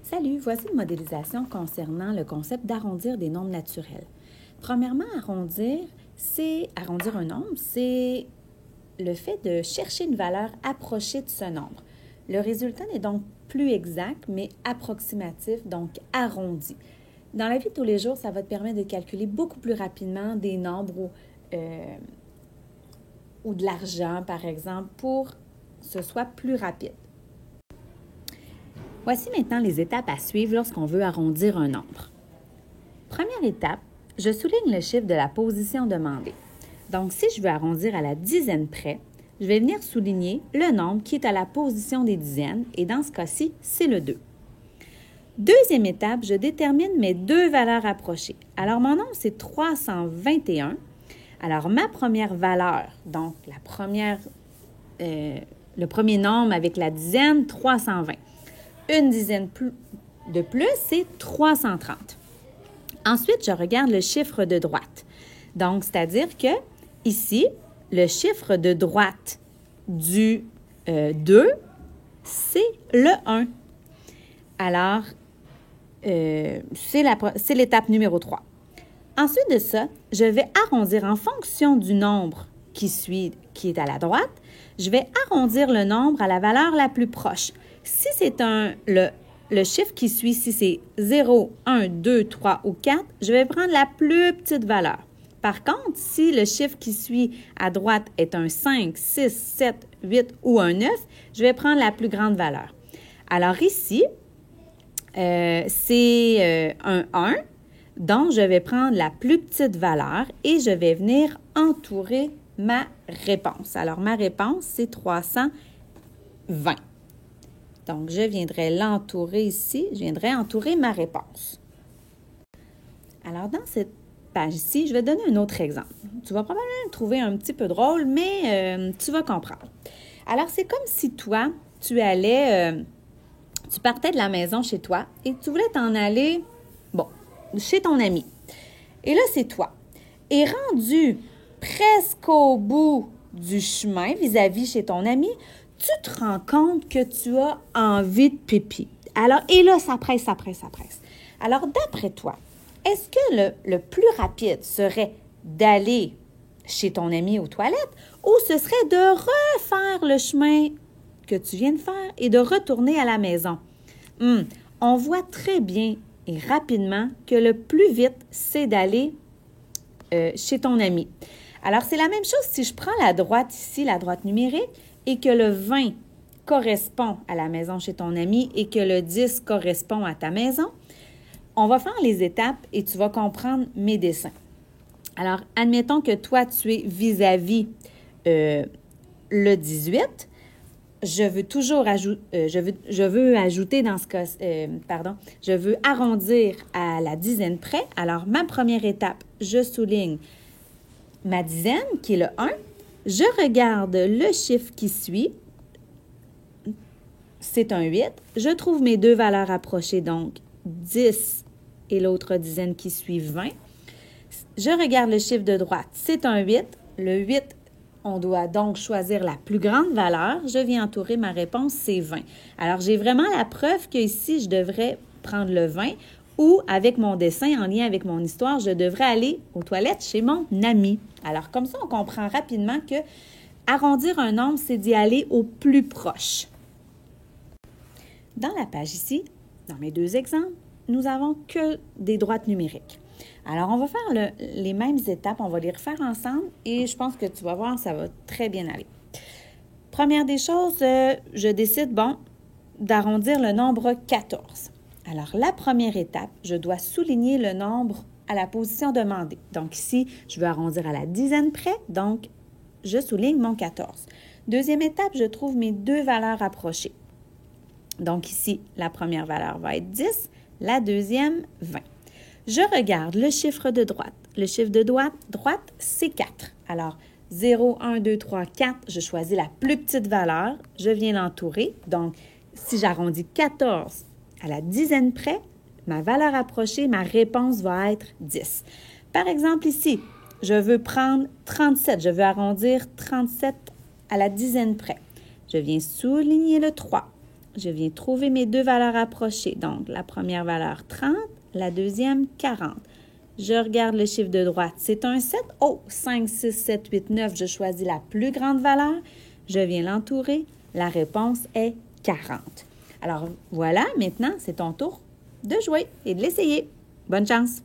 Salut, voici une modélisation concernant le concept d'arrondir des nombres naturels. Premièrement, arrondir un nombre, c'est le fait de chercher une valeur approchée de ce nombre. Le résultat n'est donc plus exact, mais approximatif, donc arrondi. Dans la vie de tous les jours, ça va te permettre de calculer beaucoup plus rapidement des nombres ou de l'argent, par exemple, pour que ce soit plus rapide. Voici maintenant les étapes à suivre lorsqu'on veut arrondir un nombre. Première étape, je souligne le chiffre de la position demandée. Donc, si je veux arrondir à la dizaine près, je vais venir souligner le nombre qui est à la position des dizaines, et dans ce cas-ci, c'est le 2. Deuxième étape, je détermine mes deux valeurs approchées. Alors, mon nombre, c'est 321. Alors, ma première valeur, donc le premier nombre avec la dizaine, 320. Une dizaine de plus, c'est 330. Ensuite, je regarde le chiffre de droite. Donc, c'est-à-dire que ici, le chiffre de droite du 2, c'est le 1. Alors, c'est l'étape numéro 3. Ensuite de ça, je vais arrondir en fonction du nombre qui est à la droite. Je vais arrondir le nombre à la valeur la plus proche. Si c'est le chiffre qui suit, si c'est 0, 1, 2, 3 ou 4, je vais prendre la plus petite valeur. Par contre, si le chiffre qui suit à droite est un 5, 6, 7, 8 ou un 9, je vais prendre la plus grande valeur. Alors ici, c'est un 1, donc je vais prendre la plus petite valeur et je vais venir entourer ma réponse. Alors, ma réponse, c'est 320. Donc, je viendrai l'entourer ici. Je viendrai entourer ma réponse. Alors, dans cette page ici, je vais donner un autre exemple. Tu vas probablement le trouver un petit peu drôle, mais tu vas comprendre. Alors, c'est comme si toi, tu partais de la maison chez toi et tu voulais t'en aller, chez ton ami. Et là, c'est toi. Et rendu presque au bout du chemin vis-à-vis chez ton ami, tu te rends compte que tu as envie de pipi. Alors, et là, ça presse. Alors, d'après toi, est-ce que le plus rapide serait d'aller chez ton ami aux toilettes ou ce serait de refaire le chemin que tu viens de faire et de retourner à la maison? On voit très bien et rapidement que le plus vite, c'est d'aller chez ton ami. Alors, c'est la même chose si je prends la droite ici, la droite numérique, et que le 20 correspond à la maison chez ton ami et que le 10 correspond à ta maison. On va faire les étapes et tu vas comprendre mes dessins. Alors, admettons que toi, tu es vis-à-vis le 18. Je veux ajouter dans ce cas, je veux arrondir à la dizaine près. Alors, ma première étape, je souligne ma dizaine, qui est le 1. Je regarde le chiffre qui suit. C'est un 8. Je trouve mes deux valeurs approchées, donc 10 et l'autre dizaine qui suit 20. Je regarde le chiffre de droite. C'est un 8. Le 8, on doit donc choisir la plus grande valeur. Je viens entourer ma réponse, c'est 20. Alors, j'ai vraiment la preuve qu'ici, je devrais prendre le 20 ou, avec mon dessin, en lien avec mon histoire, je devrais aller aux toilettes chez mon ami. Alors, comme ça, on comprend rapidement que arrondir un nombre, c'est d'y aller au plus proche. Dans la page ici, dans mes deux exemples, nous n'avons que des droites numériques. Alors, on va faire les mêmes étapes, on va les refaire ensemble et je pense que tu vas voir, ça va très bien aller. Première des choses, je décide, d'arrondir le nombre 14. Alors, la première étape, je dois souligner le nombre à la position demandée. Donc ici, je veux arrondir à la dizaine près, donc je souligne mon 14. Deuxième étape, je trouve mes deux valeurs approchées. Donc ici, la première valeur va être 10, la deuxième, 20. Je regarde le chiffre de droite. Le chiffre de droite, c'est 4. Alors, 0, 1, 2, 3, 4, je choisis la plus petite valeur, je viens l'entourer. Donc, si j'arrondis 14 à la dizaine près, ma valeur approchée, ma réponse va être 10. Par exemple, ici, je veux prendre 37. Je veux arrondir 37 à la dizaine près. Je viens souligner le 3. je viens trouver mes deux valeurs approchées. Donc, la première valeur 30, la deuxième 40. Je regarde le chiffre de droite, c'est un 7. Oh, 5, 6, 7, 8, 9, je choisis la plus grande valeur. Je viens l'entourer. La réponse est 40. Alors, voilà, maintenant, c'est ton tour de jouer et de l'essayer. Bonne chance!